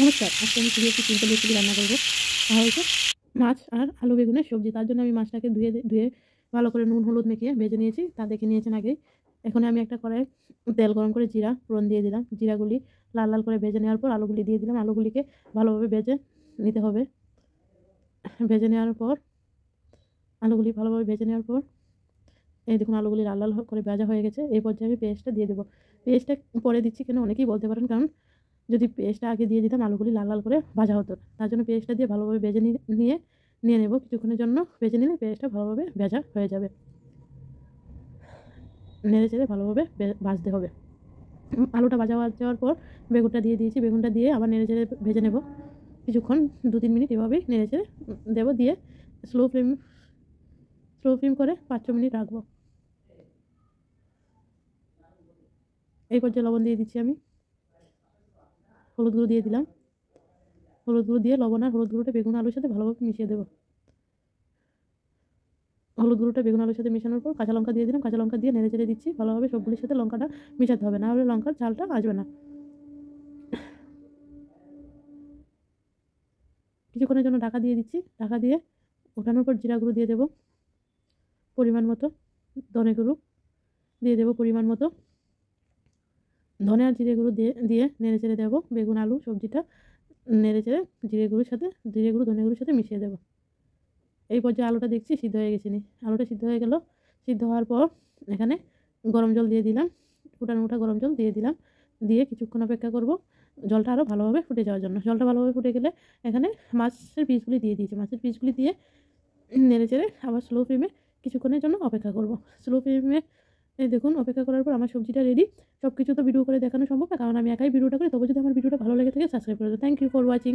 নমস্কার, আজকে আমি খুবই একটি সিম্পল রেসিপি রান্না করবো। হচ্ছে মাছ আর আলু বেগুনের সবজি। তার জন্য আমি মাছটাকে ধুয়ে ভালো করে নুন হলুদ মেখে ভেজে নিয়েছি। তা দেখে নিয়েছেন আগেই। এখন আমি একটা কড়াইয়ে তেল গরম করে জিরা ফোড়ন দিয়ে দিলাম। জিরাগুলি লাল লাল করে ভেজে নেওয়ার পর আলুগুলি দিয়ে দিলাম। আলুগুলিকে ভালোভাবে ভেজে নিতে হবে। ভেজে নেওয়ার পর আলুগুলি ভালোভাবে ভেজে নেওয়ার পর এই দেখুন আলুগুলি লাল লাল করে ভাজা হয়ে গেছে। এই পর্যায়ে আমি পেস্টটা দিয়ে দেবো। পেস্টটা পরে দিচ্ছি কেন অনেকেই বলতে পারেন, কারণ যদি পেস্টটা আগে দিয়ে দিতাম আলুগুলি লাল লাল করে ভাজা হতো। তার জন্য পেস্টটা দিয়ে ভালোভাবে ভেজে নিয়ে নেব। কিছুক্ষণের জন্য ভেজে নিলে পেস্টটা ভালোভাবে ভাজা হয়ে যাবে। নেড়ে চেড়ে ভালোভাবে ভাজতে হবে। আলুটা ভাজা যাওয়ার পর বেগুনটা দিয়ে দিয়েছি। বেগুনটা দিয়ে আবার নেড়ে চেড়ে ভেজে নেব কিছুক্ষণ, 2-3 মিনিট এভাবেই নেড়ে চেড়ে দেবো। দিয়ে স্লো ফ্লেম করে 5-6 মিনিট রাখবো। এই পর্যায়ে লবণ দিয়ে দিচ্ছি আমি। হলুদ গুঁড়ো দিয়ে দিলাম। হলুদ গুঁড়ো দিয়ে লবণ আর হলুদ গুঁড়োটা বেগুন আলুর সাথে ভালোভাবে মিশিয়ে দেবো। হলুদ গুঁড়োটা বেগুন আলুর সাথে মেশানোর পর কাঁচা লঙ্কা দিয়ে দিলাম। কাঁচা লঙ্কা দিয়ে নেড়ে চেড়ে দিচ্ছি ভালোভাবে। সবগুলির সাথে লঙ্কাটা মেশাতে হবে, না হলে লঙ্কার ঝালটা আসবে না। কিছুক্ষণের জন্য ঢাকা দিয়ে দিচ্ছি। ঢাকা দিয়ে ওঠানোর পর জিরা গুঁড়ো দিয়ে দেবো পরিমাণ মতো। ধনে গুঁড়ো দিয়ে দেবো পরিমাণ মতো। ধনে আর জিরে গুঁড়ো দিয়ে নেড়ে চেড়ে দেবো। বেগুন আলু সবজিটা নেড়ে চেড়ে জিরে গুঁড়ো ধনে গুঁড়োর সাথে মিশিয়ে দেবো। এই পর্যায়ে আলুটা দেখছি সিদ্ধ হয়ে গেছে। আলুটা সিদ্ধ হয়ে গেল। সিদ্ধ হওয়ার পর এখানে গরম জল দিয়ে দিলাম। ফুটানো গরম জল দিয়ে দিলাম। দিয়ে কিছুক্ষণ অপেক্ষা করব জলটা আরও ভালোভাবে ফুটে যাওয়ার জন্য। জলটা ভালোভাবে ফুটে গেলে এখানে মাছের পিসগুলি দিয়ে দিয়েছি। মাছের পিসগুলি দিয়ে নেড়ে চেড়ে আবার স্লো ফ্লেমে কিছুক্ষণের জন্য অপেক্ষা করব। স্লো ফ্লেমে দেখুন অপেক্ষা করার পর আমার সবজিটা রেডি। সব কিছু তো ভিডিও করে দেখানো সম্ভব না, কারণ আমি একাই ভিডিওটা করি। তবে যদি আমার ভিডিওটা ভালো লেগে থাকে সাবস্ক্রাইব করে দেবো। Thank you for watching.